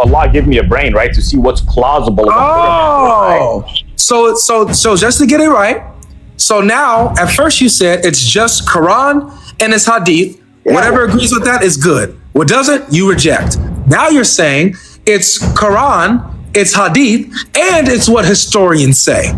Allah give me a brain, right, to see what's plausible. Oh, so just to get it right. So now, at first you said it's just Quran and it's Hadith. Yeah. Whatever agrees with that is good. What doesn't, you reject. Now you're saying it's Quran, it's Hadith, and it's what historians say.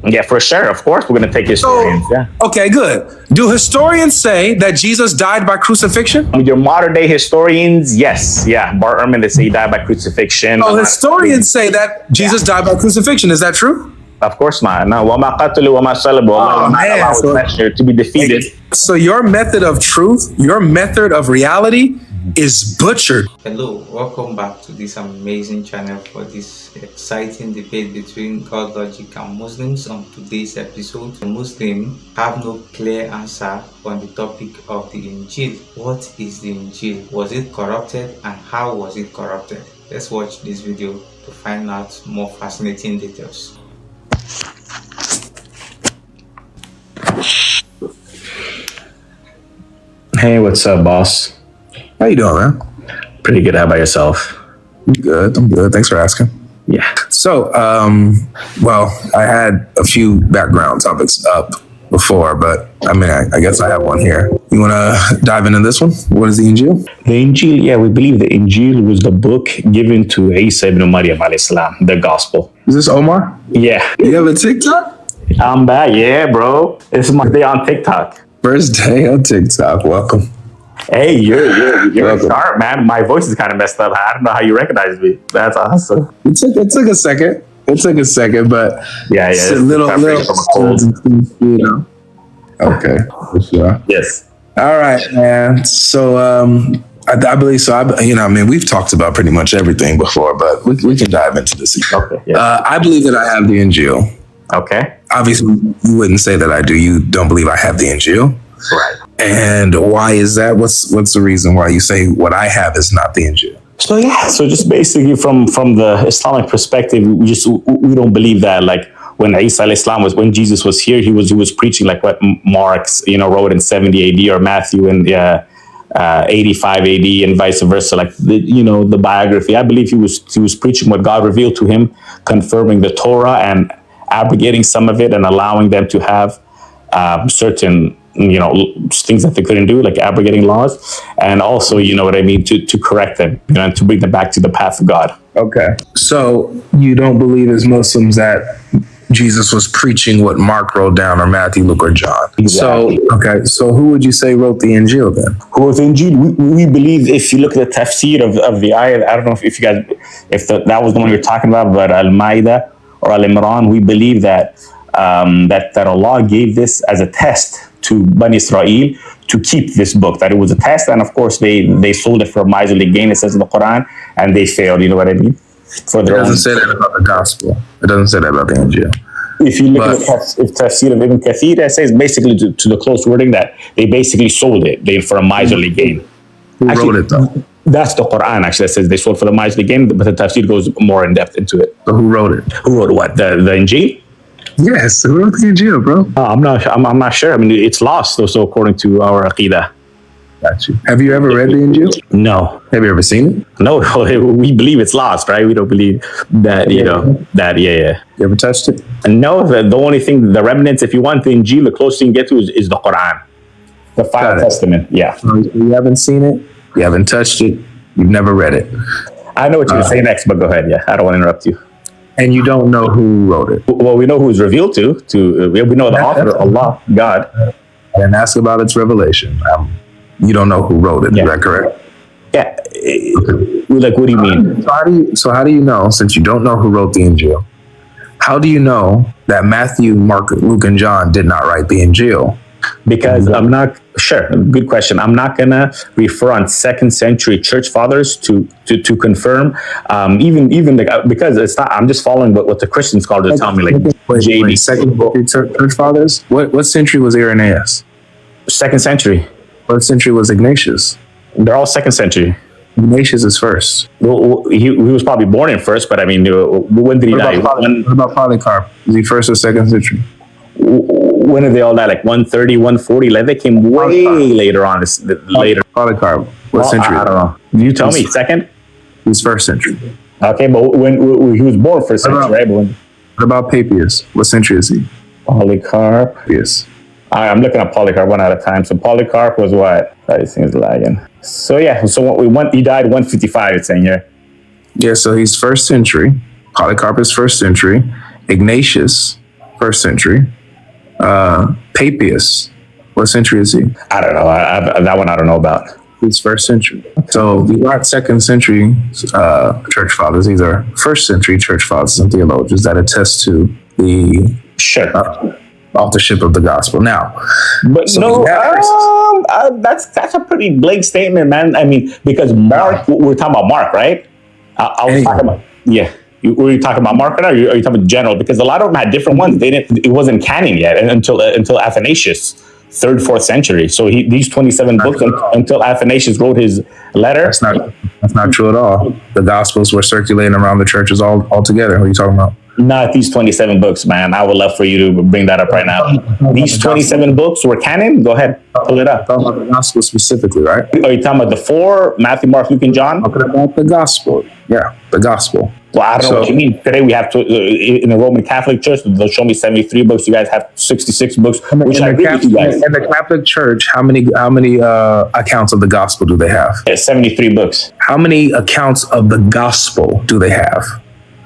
Yeah, for sure. Of course, we're going to take historians. Okay, good. Do historians say that Jesus died by crucifixion? Your modern day historians, yes. Yeah, Bart Ehrman, they say he died by crucifixion. Oh, historians say that Jesus died by crucifixion. Is that true? Of course not. No, وَمَا قَتَلُوا وَمَا صَلَبُوا. Allah was measured to be defeated. So your method of truth, your method of reality is butchered. Hello, welcome back to this amazing channel for this exciting debate between Godlogic and Muslims. On today's episode, the Muslims have no clear answer on the topic of the Injil. What is the Injil? Was it corrupted, and how was it corrupted? Let's watch this video to find out more fascinating details. Hey, what's up, boss? How you doing, man? Pretty good. How about yourself? Good. I'm good. Thanks for asking. Yeah. So, well, I had a few background topics up before, but I mean, I guess I have one here. You want to dive into this one? What is the Injil? The Injil, yeah, we believe the Injil was the book given to Isa ibn Maryam alayhi salam, the gospel. Is this Omar? Yeah. You have a TikTok? I'm back. Yeah, bro. This is my day on TikTok. First day on TikTok. Welcome. Hey, you're sharp, man. My voice is kind of messed up. I don't know how you recognize me. That's awesome. It took a second. But yeah. It's a little from a cold. You know. Okay. For sure. Yes. All right, man. So I believe so. I mean, we've talked about pretty much everything before, but we can dive into this. Okay. Yeah. I believe that I have the Injil. Okay. Obviously, you wouldn't say that I do. You don't believe I have the Injil. Right. And why is that? What's the reason why you say what I have is not the Injil? So just basically from the Islamic perspective, we don't believe that, like, when Isa when Jesus was here, he was preaching like what Mark wrote in 70 AD or Matthew in 85 AD and vice versa, like the biography. I believe he was preaching what God revealed to him, confirming the Torah and abrogating some of it and allowing them to have certain things that they couldn't do, like abrogating laws, and also to correct them, and to bring them back to the path of God. Okay, so you don't believe as Muslims that Jesus was preaching what Mark wrote down, or Matthew, Luke, or John. Exactly. So who would you say wrote the Injil then? Who wrote the Injil? We believe, if you look at the tafsir of the ayah, I don't know if you guys, that was the one you're talking about, but Al-Ma'idah or Al-Imran, we believe that that Allah gave this as a test to Bani Israel to keep this book, that it was a test, and of course they sold it for miserly gain, it says in the Quran, and they failed, you know what I mean? It doesn't say that about the gospel. It doesn't say that about the Injil. If you look at the tafsir of Ibn Kathir, it says basically to the close wording that they basically sold it for a miserly gain. Who wrote it though? That's the Quran actually that says they sold for the miserly gain, but the tafsir goes more in depth into it. So who wrote it? Who wrote what? The Injil? Yes, who wrote the Injil, bro? I'm not sure. I mean, it's lost, so according to our Aqidah. Got you. Have you ever read the Injil? No. Have you ever seen it? No, we believe it's lost, right? We don't believe that, yeah. You ever touched it? No, the only thing, the remnants, if you want the Injil, the closest you can get to is the Quran. The Final Testament, yeah. You haven't seen it? You haven't touched it? You've never read it? I know what you're going to say next, but go ahead, yeah. I don't want to interrupt you. And you don't know who wrote it? Well, we know who it's revealed to. We know the author, Allah, God. I didn't ask about its revelation. You don't know who wrote it, Is that correct? Yeah. Okay. Like, what do you mean? So how do you know, since you don't know who wrote the Injil, how do you know that Matthew, Mark, Luke, and John did not write the Injil? Because I'm not sure. Good question. I'm not gonna refer on second century church fathers to confirm. Even because it's not. I'm just following what the Christians call it. Tell me, like JD. Second century church fathers. What century was Irenaeus? Second century. What century was Ignatius? They're all second century. Ignatius is first. Well, he was probably born in first, but I mean, when did he die? What about Polycarp? Is he first or second century? When did they all die? Like 130, 140? Like they came way later on. Later. Polycarp. What century? I don't know. You tell me. Second? He's first century. Okay, but when he was born first century, right? But when What about Papias? What century is he? Polycarp. Yes. I'm looking at Polycarp one at a time. So Polycarp was what? This thing's lagging. So yeah, so he died 155, it's saying here. Yeah, so he's first century. Polycarp is first century. Ignatius, first century. Papias, what century is he? I don't know. That one I don't know about. He's first century. So these aren't second century church fathers. These are first century church fathers and theologians that attest to the authorship of the gospel. Now, but so that's a pretty blank statement, man. I mean, because Mark, we're talking about Mark, right? I was talking about, yeah. Were you talking about Mark, or are you talking about general? Because a lot of them had different ones. They didn't. It wasn't canon yet until Athanasius, 3rd, 4th century. So these 27 books until Athanasius wrote his letter. That's not true at all. The gospels were circulating around the churches all together. What are you talking about? Not these 27 books, man. I would love for you to bring that up right now. These 27 books were canon? Go ahead, pull it up. Talking about the gospel specifically, right? Are you talking about the 4, Matthew, Mark, Luke, and John? Talking about the gospel. Yeah, the gospel. Well, I don't know what you mean. Today we have to, in the Roman Catholic Church, they'll show me 73 books. You guys have 66 books, which I agree with you guys. In the Catholic Church, how many accounts of the gospel do they have? Yeah, 73 books. How many accounts of the gospel do they have?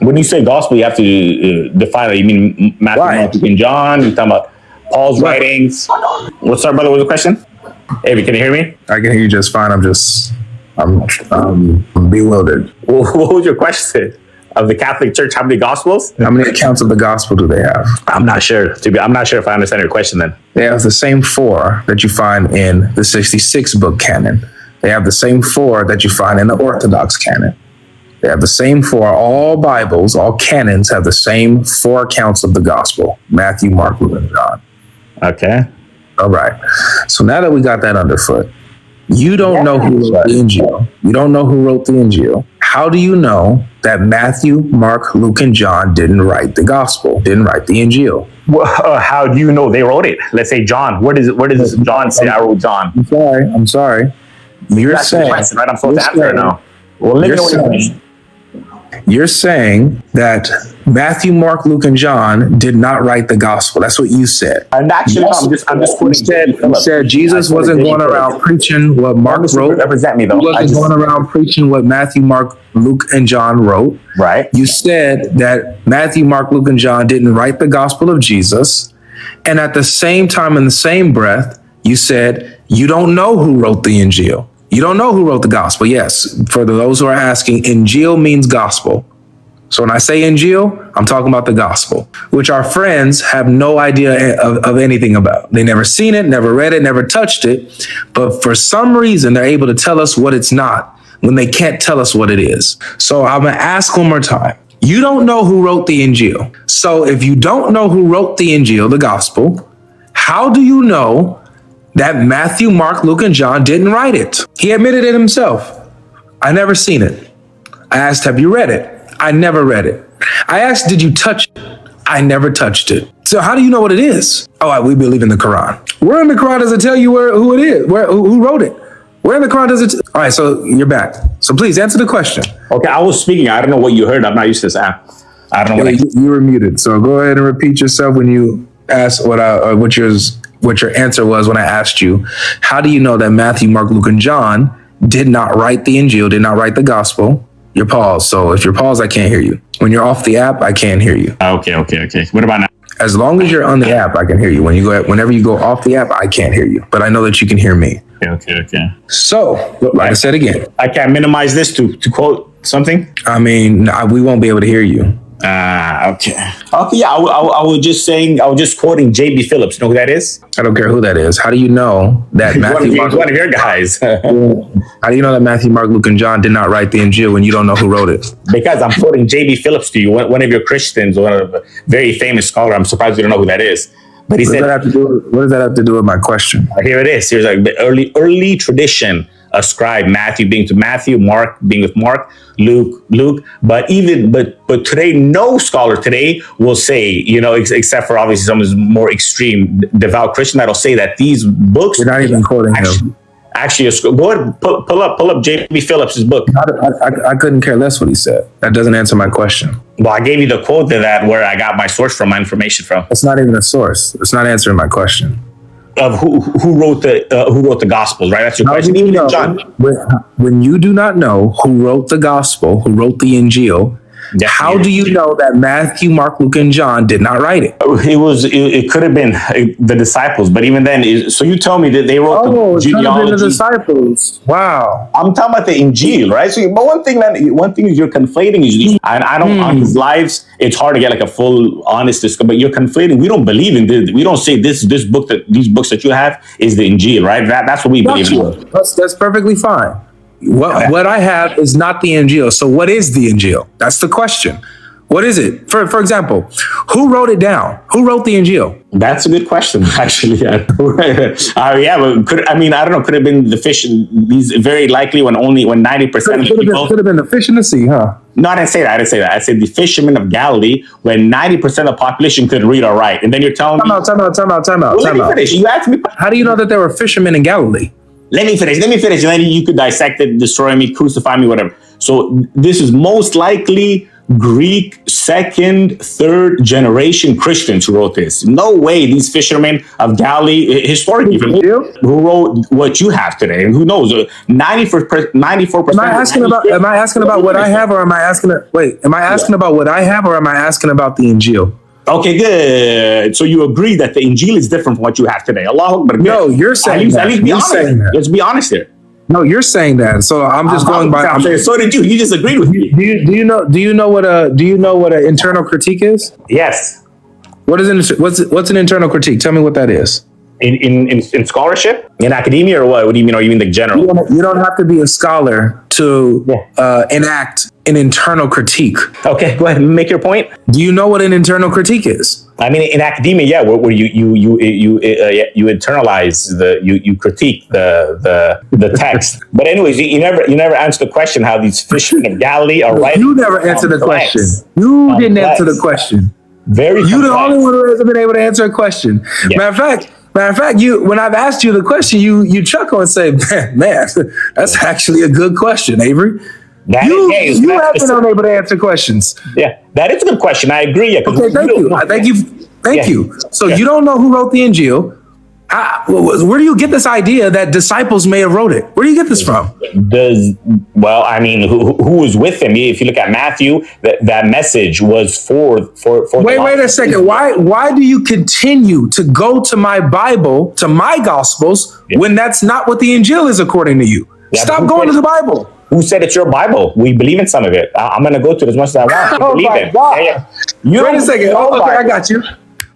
When you say gospel, you have to define it. You mean Matthew, Mark, Luke, and John? You're talking about Paul's writings. What's up, brother? What's the question? Hey, can you hear me? I can hear you just fine. I'm bewildered. What was your question? Of the Catholic Church, how many gospels? How many accounts of the gospel do they have? I'm not sure. I'm not sure if I understand your question then. They have the same 4 that you find in the 66 book canon. They have the same 4 that you find in the Orthodox canon. They have the same 4. All Bibles, all canons have the same 4 accounts of the gospel. Matthew, Mark, Luke, and John. Okay. All right. So now that we got that underfoot, you don't know who wrote the Injil. You don't know who wrote the Injil. How do you know that Matthew, Mark, Luke, and John didn't write the gospel, didn't write the Injil? Well, how do you know they wrote it? Let's say John. Where does John say I wrote John? I'm sorry. You're saying, question, right? I'm supposed to answer it now. Well, let me know when you're finished. You're saying that Matthew, Mark, Luke, and John did not write the gospel. That's what you said. And actually, I'm just quoting. You said Jesus wasn't going around preaching what Mark wrote. Represent me though. He wasn't going around preaching what Matthew, Mark, Luke, and John wrote. Right. You said that Matthew, Mark, Luke, and John didn't write the gospel of Jesus. And at the same time, in the same breath, you said you don't know who wrote the Injil. You don't know who wrote the gospel. Yes, for those who are asking, Injil means gospel. So when I say Injil, I'm talking about the gospel, which our friends have no idea of anything about. They never seen it, never read it, never touched it. But for some reason, they're able to tell us what it's not when they can't tell us what it is. So I'm going to ask one more time. You don't know who wrote the Injil. So if you don't know who wrote the Injil, the gospel, how do you know that Matthew, Mark, Luke, and John didn't write it? He admitted it himself. I never seen it. I asked, have you read it? I never read it. I asked, did you touch it? I never touched it. So how do you know what it is? Oh, we believe in the Quran. Where in the Quran does it tell you who it is? Who wrote it? Where in the Quran does it? All right, so you're back. So please answer the question. Okay, I was speaking. I don't know what you heard. I'm not used to this app. I don't know you were muted. So go ahead and repeat yourself when you asked what your answer was when I asked you, how do you know that Matthew, Mark, Luke, and John did not write the Injil, did not write the gospel? You're paused. So if you're paused, I can't hear you. When you're off the app, I can't hear you. Okay. What about now? As long as you're on the app, I can hear you. Whenever you go off the app, I can't hear you. But I know that you can hear me. Okay. So, like I said again, I can't minimize this to quote something. I mean, we won't be able to hear you. Okay. Yeah, I was just quoting J.B. Phillips. You know who that is? I don't care who that is. How do you know that Matthew? One of your guys. How do you know that Matthew, Mark, Luke, and John did not write the Injil when you don't know who wrote it? Because I'm quoting J.B. Phillips to you, one of your Christians, one of a very famous scholar. I'm surprised you don't know who that is. But he said, what does that have to do with my question? Here it is. Here's like the early tradition ascribed Matthew being to Matthew, Mark being with Mark, Luke. But today, no scholar today will say, except for obviously someone who's more extreme devout Christian, that'll say that these books. You're not even quoting him. Actually, go ahead, pull up J.B. Phillips's book. I couldn't care less what he said. That doesn't answer my question. Well, I gave you the quote to that where I got my source from, my information from. It's not even a source. It's not answering my question. Of who wrote the Gospels, right? That's your question. Even in John. When you do not know who wrote the Gospel, who wrote the Injil, how do you know that Matthew, Mark, Luke, and John did not write it? It could have been the disciples, but even then, so you tell me that they wrote the genealogy. The disciples. Wow. I'm talking about the Injil, right? So, but one thing is you're conflating is, and I don't on his lives. It's hard to get like a full honest discussion, but you're conflating. We don't believe in this. We don't say these books that you have is the Injil, right? That's what we believe in. That's perfectly fine. What I have is not the Injil. So what is the Injil? That's the question. What is it? For example, who wrote it down? Who wrote the Injil? That's a good question, actually. Yeah, but I don't know. Could have been the fish. These very likely when 90% of people could have been the fish in the sea, huh? No, I didn't say that. I said the fishermen of Galilee when 90% of the population couldn't read or write. And then you're telling me. Time out. Well, let me finish. You asked me. How do you know that there were fishermen in Galilee? Let me finish. And then you could dissect it, destroy me, crucify me, whatever. So this is most likely Greek, second, third generation Christians who wrote this. No way these fishermen of Galilee, historically, who wrote what you have today. And who knows? 94%. Am I asking about what I have, or am I asking about what I have, or am I asking about the Injil? Okay, good. So you agree that the Injil is different from what you have today. Allah Akbar. No, you're saying that. At least be honest. Let's be honest here. No, you're saying that. So I'm just going by. So did you? You just agreed with me. Do you know what an internal critique is? Yes. What's an internal critique? Tell me what that is. In scholarship, in academia, or what? What do you mean? Or you mean the general? You don't have to be a scholar to enact an internal critique. Okay, go ahead and make your point. Do you know what an internal critique is? I mean, in academia, yeah, where you internalize you critique the text. But anyways, you never answer the question how these fishermen of Galilee are writing. You never answered the question. You didn't answer the question. You're the only one who hasn't been able to answer a question. Yeah. Matter of fact, when I've asked you the question, you chuckle and say, "Man, that's actually a good question, Avery." You have been unable to answer questions. Yeah, that is a good question. I agree. Okay, thank you. So you don't know who wrote the Injil. Where do you get this idea that disciples may have wrote it? Where do you get this from? Who was with him? If you look at Matthew, that message was for. Wait a second. Why do you continue to go to my Bible, to my Gospels, when that's not what the Injil is according to you? Stop going to the Bible. Who said it's your Bible? We believe in some of it. I'm going to go to it as much as I want. Oh my God. Wait a second. Okay, I got you.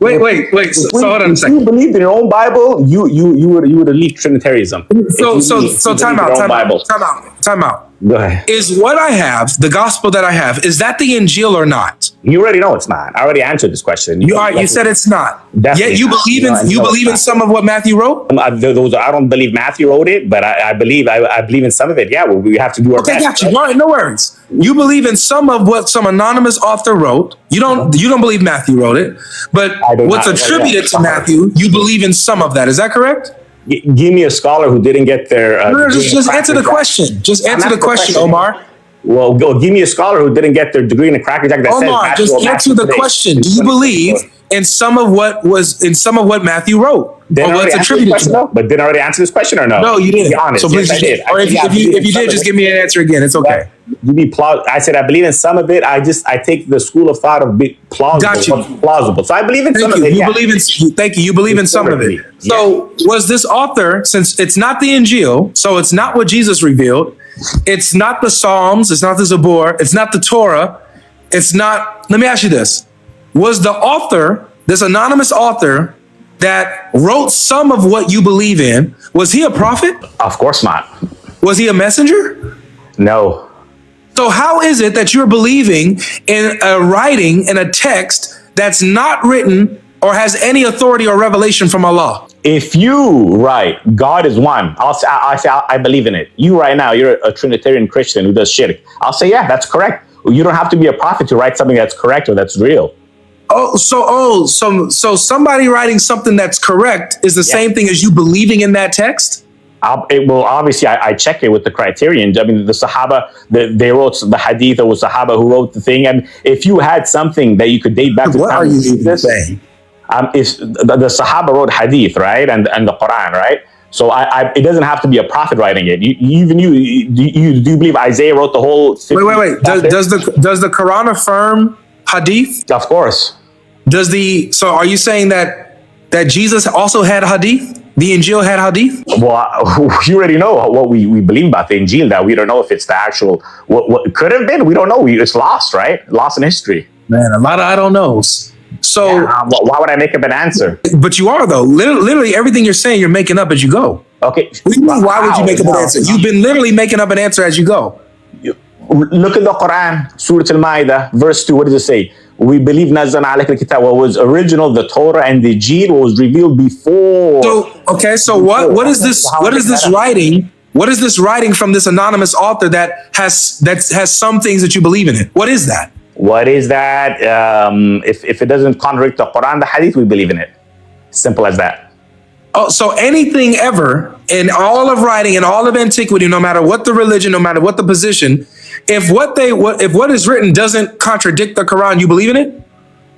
Wait. So hold on a second. If you believed in your own Bible, you would have leave Trinitarianism. So time out. Go ahead. Is what I have, the gospel that I have, is that the Injil or not? You already know it's not. I already answered this question. You said it's not. Yet you believe in some of what Matthew wrote? I don't believe Matthew wrote it, but I believe in some of it. Yeah, we have to do our best. Okay, got you. All right, no worries. You believe in some of what some anonymous author wrote. You don't believe Matthew wrote it, but what's attributed to Matthew, you believe in some of that. Is that correct? Give me a scholar who didn't get their. Just answer the question. Just answer the question, Omar. Well, give me a scholar who didn't get their degree in a Cracker Jack. Omar, just answer the question. Do you believe in some of what Matthew wrote? Or what's attributed to him? But did I already answer this question or no? No, you didn't. Be honest. So please, yes, I did. Or if you did, just give me an answer again. It's okay. I said I believe in some of it. I take the school of thought of plausible. Got you. Plausible. So I believe in some of it. Thank you. You believe in some of it. So was this author, since it's not the Injil, so it's not what Jesus revealed, it's not the Psalms, it's not the Zabur, it's not the Torah, it's not. Let me ask you this: was the author, this anonymous author that wrote some of what you believe in, was he a prophet? Of course not. Was he a messenger? No. So how is it that you're believing in a writing, in a text that's not written or has any authority or revelation from Allah? If you write, God is one, I say I believe in it. You right now, you're a Trinitarian Christian who does shirk. I'll say, yeah, that's correct. You don't have to be a prophet to write something that's correct or that's real. So somebody writing something that's correct is the same thing as you believing in that text? Well, obviously, I check it with the criterion. I mean, the Sahaba, they wrote the hadith. There was Sahaba who wrote the thing. And if you had something that you could date back to what are you saying? If the Sahaba wrote hadith, right, and the Quran, right? So it doesn't have to be a prophet writing it. Do you believe Isaiah wrote the whole? Wait. Does the Quran affirm hadith? Of course. So are you saying that Jesus also had hadith? The Injil had hadith? Well, you already know what we believe about the Injil, that we don't know if it's the actual, what it could have been. We don't know. It's lost, right? Lost in history. Man, a lot of I don't knows. So why would I make up an answer? But you are, though. Literally everything you're saying, you're making up as you go. Okay. What do you mean, why would you make up an answer? You've been literally making up an answer as you go. Look at the Quran, Surah Al-Ma'idah, verse 2. What does it say? We believe Nazzalna alayka al-kitab, what was original, the Torah and the Injeel, what was revealed before. So what is this? What is this writing? What is this writing from this anonymous author that has some things that you believe in it? What is that? What is that? If it doesn't contradict the Quran, the Hadith, we believe in it. Simple as that. Oh, so anything ever in all of writing, in all of antiquity, no matter what the religion, no matter what the position, if what is written doesn't contradict the Quran, you believe in it?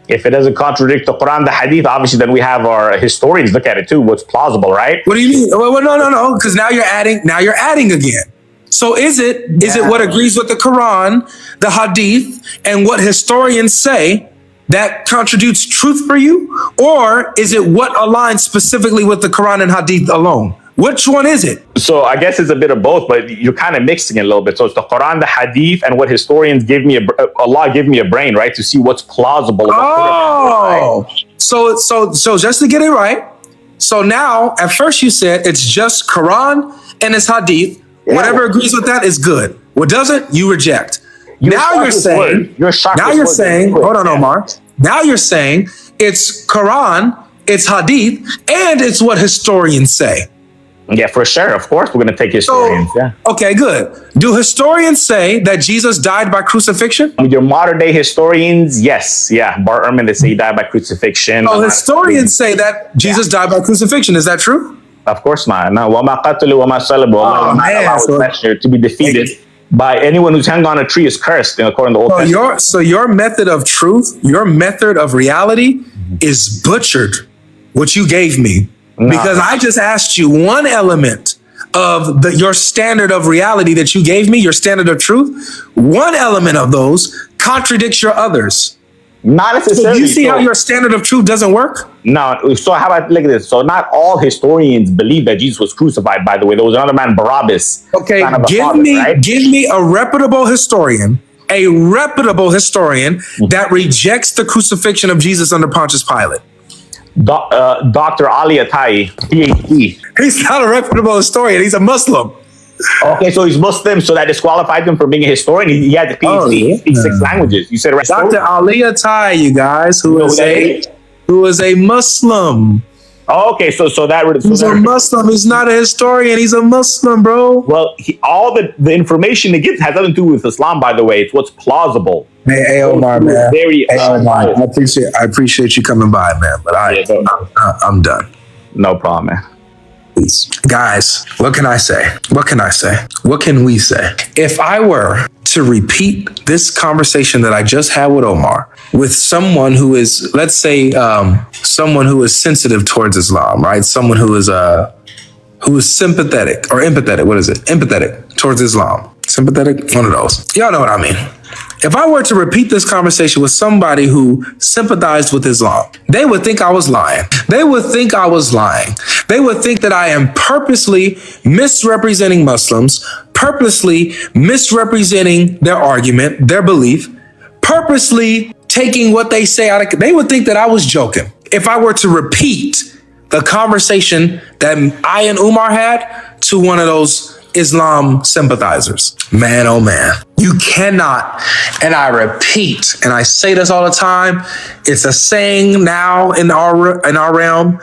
If it doesn't contradict the Quran, the Hadith, obviously, then we have our historians look at it too. What's plausible, right? What do you mean? Well, no, because now you're adding again. So is it what agrees with the Quran, the Hadith, and what historians say that contributes truth for you? Or is it what aligns specifically with the Quran and Hadith alone? Which one is it? So I guess it's a bit of both, but you're kind of mixing it a little bit. So it's the Quran, the Hadith, and what historians give me, Allah give me a brain, right? To see what's plausible. Oh, right? So just to get it right. So now, at first you said it's just Quran and it's Hadith. Yeah. Whatever agrees with that is good. What doesn't, you reject. Now you're saying, hold on, Omar. Now you're saying it's Quran, it's Hadith, and it's what historians say. Yeah, for sure. Of course, we're going to take historians. Okay, good. Do historians say that Jesus died by crucifixion? With your modern day historians, yes. Yeah, Bar Ehrman, they say he died by crucifixion. Oh, historians say that Jesus died by crucifixion. Is that true? Of course not. No, وَمَا قَتَلُوا وَمَا صَلَبُوا to be defeated by anyone who's hanged on a tree is cursed, according to the Old Testament. So your method of truth, your method of reality is butchered, what you gave me. No. Because I just asked you one element of your standard of reality that you gave me, your standard of truth. One element of those contradicts your others. Not necessarily. So do you see how your standard of truth doesn't work? No. So how about, look at this. So not all historians believe that Jesus was crucified, by the way. There was another man, Barabbas. Okay, give me a reputable historian that rejects the crucifixion of Jesus under Pontius Pilate. Dr. Ali Atai, PhD. He's not a reputable historian. He's a Muslim. Okay, so he's Muslim, so that disqualified him from being a historian. He had the PhD. He speaks 6 languages. You said right. Dr. Ali Atai, you guys, who is a Muslim. Oh, okay, so he's a Muslim. He's not a historian. He's a Muslim, bro. Well, all the information he gives has nothing to do with Islam, by the way. It's what's plausible. Hey, Omar, man. Omar, I appreciate you coming by, man. But I'm done. No problem, man. Guys, what can I say? What can we say? If I were to repeat this conversation that I just had with Omar with someone who is, let's say, someone who is sensitive towards Islam, right? Someone who is sympathetic or empathetic. What is it? Empathetic towards Islam. Sympathetic? One of those. Y'all know what I mean. If I were to repeat this conversation with somebody who sympathized with Islam, they would think I was lying. They would think that I am purposely misrepresenting Muslims, purposely misrepresenting their argument, their belief, purposely taking what they say out of. They would think that I was joking. If I were to repeat the conversation that I and Umar had to one of those Islam sympathizers. Man, oh man, you cannot, and I repeat, and I say this all the time, it's a saying now in our realm,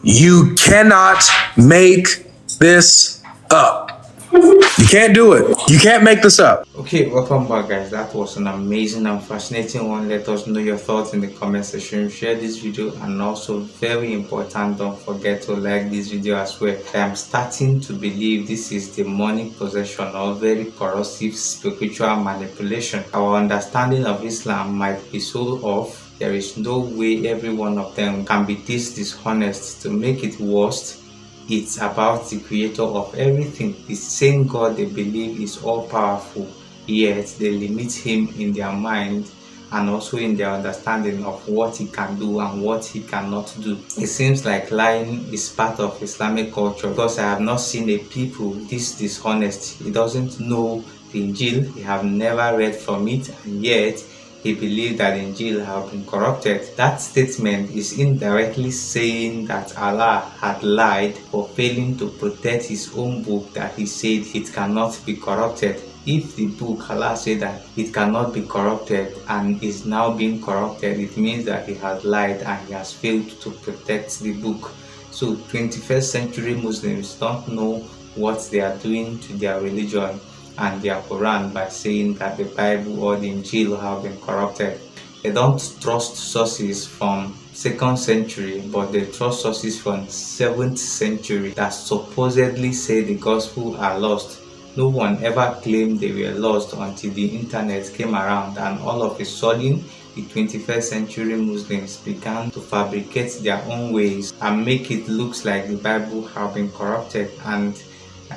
you cannot make this up. You can't do it. You can't make this up. Okay, welcome back, guys. That was an amazing and fascinating one. Let us know your thoughts in the comment section. Share this video, and also very important, don't forget to like this video as well. I am starting to believe this is demonic possession or very corrosive spiritual manipulation. Our understanding of Islam might be so off. There is no way every one of them can be this dishonest. To make it worse, it's about the creator of everything, the same God they believe is all powerful, yet they limit him in their mind and also in their understanding of what he can do and what he cannot do. It seems like lying is part of Islamic culture, because I have not seen a people this dishonest. He doesn't know the Injil, he have never read from it, and yet he believed that Injil had been corrupted. That statement is indirectly saying that Allah had lied for failing to protect his own book that he said it cannot be corrupted. If the book, Allah said that it cannot be corrupted and is now being corrupted, it means that he has lied and he has failed to protect the book. So 21st century Muslims don't know what they are doing to their religion and their Quran by saying that the Bible or the Injil have been corrupted. They don't trust sources from 2nd century, but they trust sources from 7th century that supposedly say the gospel are lost. No one ever claimed they were lost until the internet came around, and all of a sudden the 21st century Muslims began to fabricate their own ways and make it look like the Bible have been corrupted. And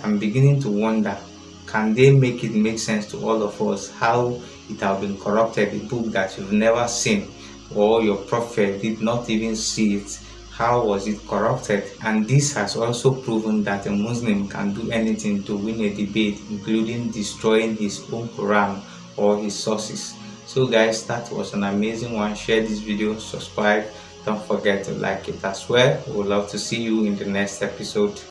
I'm beginning to wonder, can they make it make sense to all of us how it has been corrupted, a book that you've never seen or your prophet did not even see it? How was it corrupted? And this has also proven that a Muslim can do anything to win a debate, including destroying his own Quran or his sources. So guys, that was an amazing one. Share this video, subscribe, don't forget to like it as well. We would love to see you in the next episode.